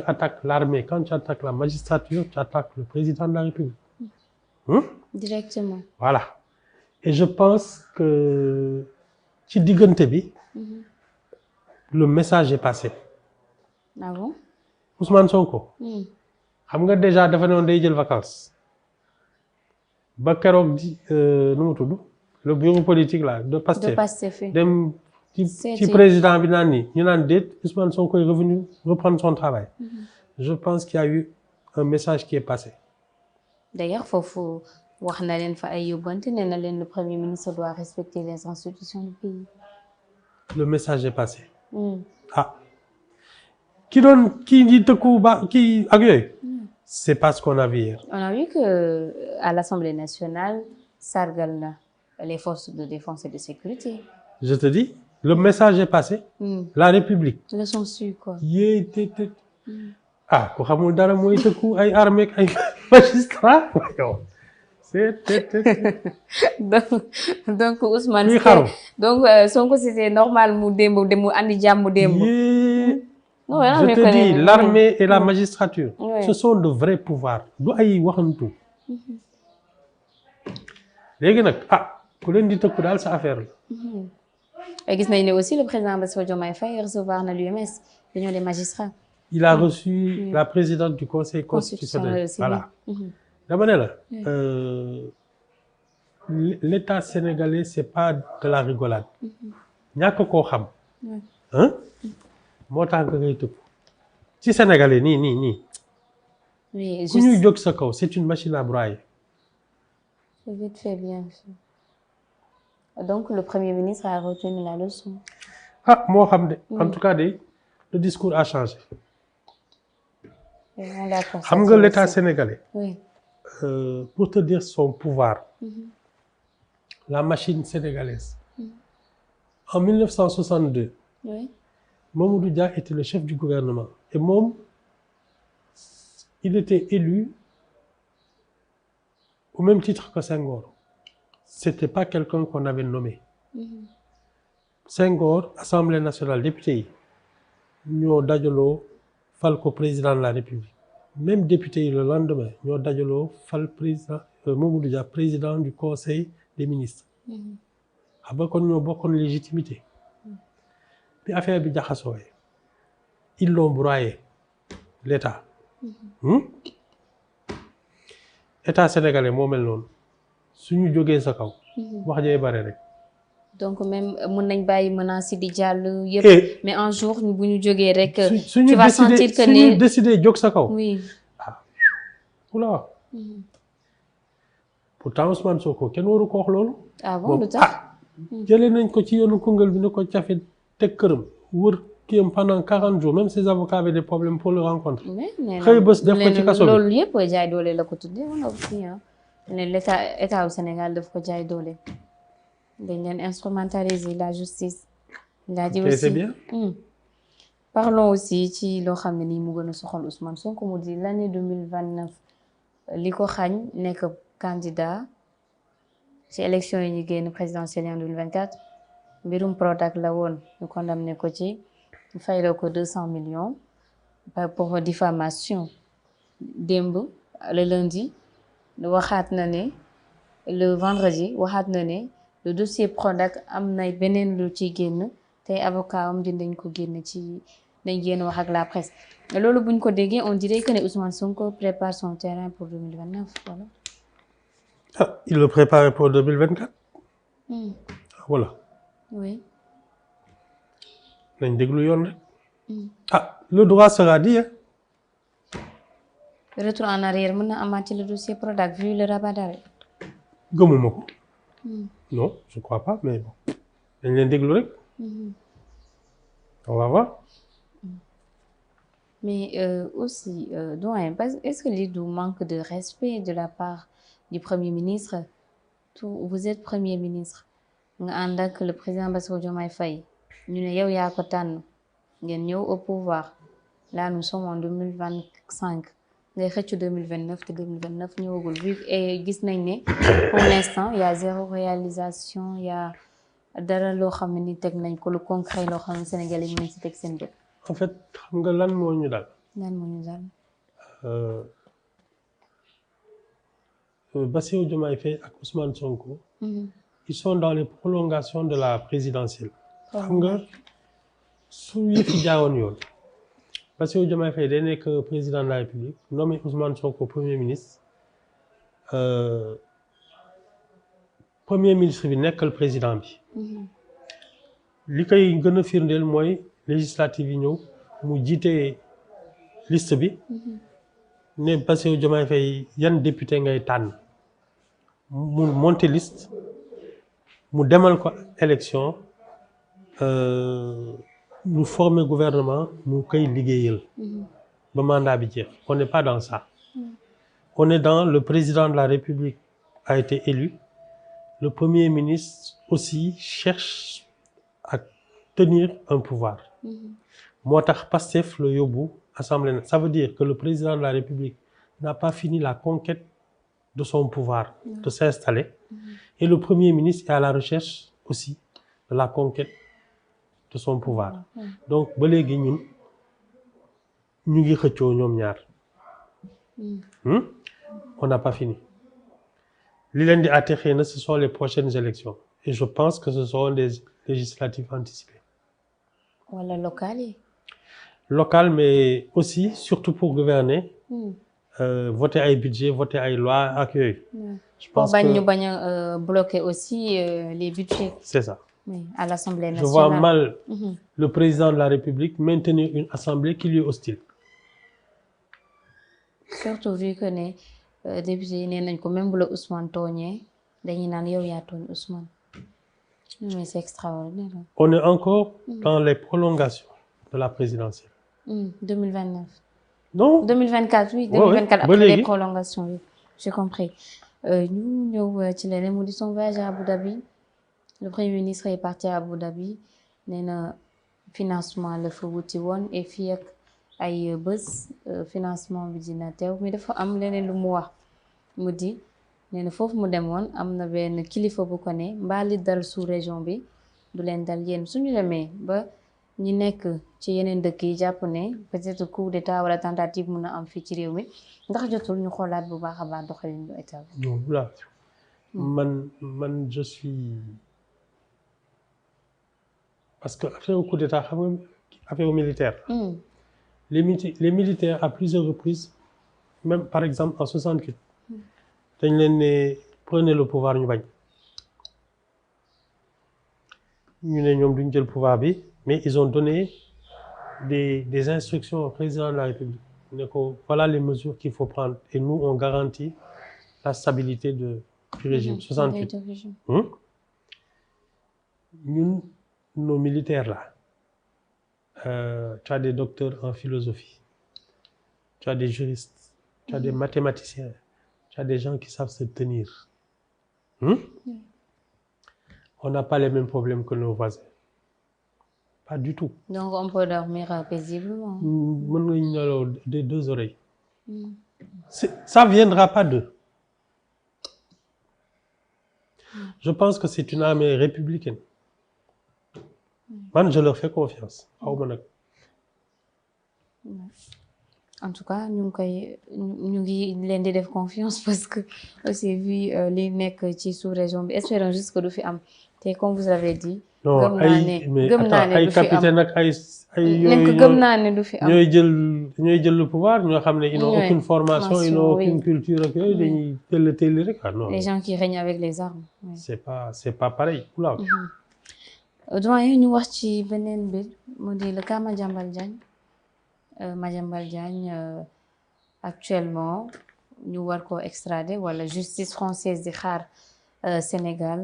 attaques l'armée, quand tu attaques la magistrature, tu attaques le président de la République. Directement. Voilà. Et je pense que ci diggante bi le message est passé. Ah bon? Ousmane Sonko. xam nga déjà dafa ne woon day jël vacances. ba keroog nu mu tudd le bureau politique là de Pastef. dem ci président bi naan nii ñu naan déet Ousmane Sonko est revenu reprendre son travail. Je pense qu'il y a eu un message qui est passé. D'ailleurs foofu wax na leen fa ay yóbbante nee na leen le premier ministre doit respecter les institutions du pays. Le message est passé. Ah ki doon kii di tëkku ba kii ak yooyu. C'est pas ce qu'on a vu hier. On a vu que à l'Assemblée nationale sargal na les forces de défense et de sécurité. Je te dis le message est passé. La République. Leçon sûre quoi. Ah ku xamul dara mooy tëkku ay armée ak ay magistrat. donc Ousmane. donc Sonko c'était normal mu mu andi jàmm démb. Non, je te dis, l'armée et la magistrature, ce sont de vrais pouvoirs. Du ay waxantu. Léegi nag ku leen di tëkku daal sa affaire la. Gis nañ ne aussi le président Bassirou Diomaye Faye recevoir na l'UMS, l'Union des magistrats. Il a reçu la présidente du Conseil constitutionnel. Voilà. Dama ne la l'État sénégalais c'est pas de la rigolade. ñàkk koo xam. moo tax nga ngay tëkku ci sénégalais nii. oui ku ñuy jóg sa kaw c'est une machine à broyer. c'est vite fait bien sûr. Donc le premier ministre a retenu la leçon. moo xam de. En tout cas le discours a changé. xam nga l'État sénégalais. Oui. Pour te dire son pouvoir. La machine sénégalaise. En 1962. Oui. Mamadou Dia était le chef du gouvernement et moom il était élu au même titre que Senghor. C'était pas quelqu'un qu'on avait nommé. Senghor, Assemblée nationale, député yi ñoo dajaloo fal ko président de la République. Même député yi le lendemain ñoo dajaloo fal président Mamadou Dia président du Conseil des ministres. xam nga kon ñoo bokkoon légitimité. Bi affaire bi jaxasoo ils l'ont broyé l'État. État sénégalais moo mel noonu suñu jógee sa kaw. wax jee bare rek. Donc même mën nañ bàyyi menaces di jàll yëpp. Mais un jour bu ñu jógee rek. tu vas sentir que suñu décidé jóg sa kaw. Oui. Oula. Pourtant Ousmane Sonko kenn waru ko wax loolu. Ah bon lu tax. jëlee nañ ko ci yoonu Koungheul bi ne ko cafe teg këram wër kiyam pendant 40 jours même ses avocats avaient des problèmes pour le rencontrer. xëy bés def ko ci kaso bi loolu yëpp jaay doole la ko tuddee wala aussi l'état au Sénégal daf ko jaay doole. dañ leen instrumentaliser la justice. laa ji aussi c'est bien. Parlons aussi ci loo xam ne nii mu gën a soxal Ousmane Sonko mu di l'année 2029 li ko xañ nekk candidat ci élection yi ñu génn présidentielle en 2024 mbirum Prodac la woon ñu condamné ko ci fayloo ko 200 millions pour diffamation. Démb le lundi waxaat na ne le vendredi waxaat na ne le dossier Prodac am na beneen lu ci génn tey avocat am dinañ ko génn ci dañ génn wax ak la presse. Loolu buñ ko déggee on dirait que ne Ousmane Sonko prépare son terrain pour 2029 voilà. Il le prépare pour 2024. Voilà. Oui. nañ déglu yoon rek. Le droit sera dit. Retour en arrière mën na amaat ci le dossier Prodac vu le rabat d'arrêt. gëmuma ko. Non, je crois pas, mais bon. dañ leen déglu rek. On va voir. Mais aussi doyen est-ce que lii du manque de respect de la part du Premier ministre? Vous êtes Premier ministre nga ànd ak le président Bassirou Diomaye Faye ñu ne yow yaa ko tànn ngeen ñëw au pouvoir là nous sommes en 2025 ngay xëccu 2029 te 2029 ñëwagul vu et gis nañ ne pour l'instant il y a zéro réalisation il y a dara loo xam ne ni teg nañ ko lu concret loo xam ne Sénégalais yi mën nañ si teg seen bët. En fait xam nga lan moo ñu dal. ñaan moo ñu dal. Bassirou Diomaye Faye ak Ousmane Sonko. Ils sont dans les prolongations de la présidentielle. xam nga su yëf yi jaawoon yoon. Bassirou Diomaye Faye day nekk président de la République nommé Ousmane Sonko premier ministre. Premier ministre bi nekkal président bi. li koy gën a firndeel mooy législative yi ñëw mu jiite liste bi. ne Bassirou Diomaye Faye yan député ngay tànn. mu monter liste mu demal ko élection mu former gouvernement mu koy liggéeyal. ba mandat bi jeex on n'est pas dans ça. On est dans le président de la République a été élu. Le Premier ministre aussi cherche à tenir un pouvoir. moo tax Pastef la yóbbu Assemblée nationale. Ça veut dire que le président de la République n'a pas fini la conquête de son pouvoir, de s'installer. Et le Premier ministre est à la recherche aussi de la conquête de son pouvoir. Donc ba léegi ñun ñu ngi xëccoo ñoom ñaar. On n'a pas fini. Li leen di àtte xëy na ce sont les prochaines élections et je pense que ce seront des législatives anticipées. wala locales yi. Locales mais aussi surtout pour gouverner. Voter ay budget voter ay loi ak yooyu. Je pense pour que ñu bañ a bloquer aussi les budgets. c'est ça. Oui, à l'Assemblée nationale. Je vois mal le président de la République maintenir une assemblée qui lui est hostile. Surtout vu que ne député yi nee nañ ko même bu la Ousmane tooñee dañuy naan yow yaa tooñ Ousmane. Mais c'est extraordinaire. On est encore dans les prolongations de la présidentielle. 2029. Non 2024 oui. 2024 après les prolongations oui. J'ai compris. ñu ñëw ci leneen mu di son voyage à Abu Dhabi. Le Premier ministre est parti à Abu Dhabi nee na financement la fa wuti woon et fii ak ay bés financement bi dina teew mais dafa am leneen lu mu wax mu di nee na foofu mu demoon am na benn kilifa bu ko ne mbaa li dal sous région bi du leen dal yéen suñu demee ba ñi nekk ci yeneen dëkk yi jàpp ne peut-être coup d'état wala tentative mun na am fii ci réew mi ndax jotul ñu xoolaat bu baax a baax doxalin bu état bi. non là man je suis parce que affaire coup d'état xam nga affaire militaire. Les militaires à plusieurs reprises même par exemple en 68 dañ leen ne prenez le pouvoir ñu bañ ñu ne ñoom duñ jël pouvoir bi mais ils ont donné des instructions au président de la République ne ko voilà les mesures qu'il faut prendre et nous on garantit la stabilité du régime 68 ñun nos militaires là tu as des docteurs en philosophie tu as des juristes tu as des mathématiciens tu as des gens qui savent se tenir on n'a pas les mêmes problèmes que nos voisins pas du tout. Donc on peut dormir paisiblement. mën nga nelaw des deux oreilles. Ça viendra pas d'eux. Je pense que c'est une armée républicaine. Man je leur fais confiance xaw ma nag. En tout cas ñu ngi leen di def confiance parce que aussi vu li nekk ci sous-région bi espérons juste que du fi am te comme vous avez dit. non gëm naa ne du fi am ay capitaine ak ay yooyu gëm naa ne du fi am. ñooy jël le pouvoir ñoo xam ne ils n'ont aucune formation ils n'ont aucune culture ak yooyu dañuy teel rek ah non. Les gens qui règnent avec les armes. C'est pas pareil oula. doyen ñu wax ci beneen mbir mu di le cas Madiambal Diagne actuellement ñu war ko extrader wala justice française di xaar Sénégal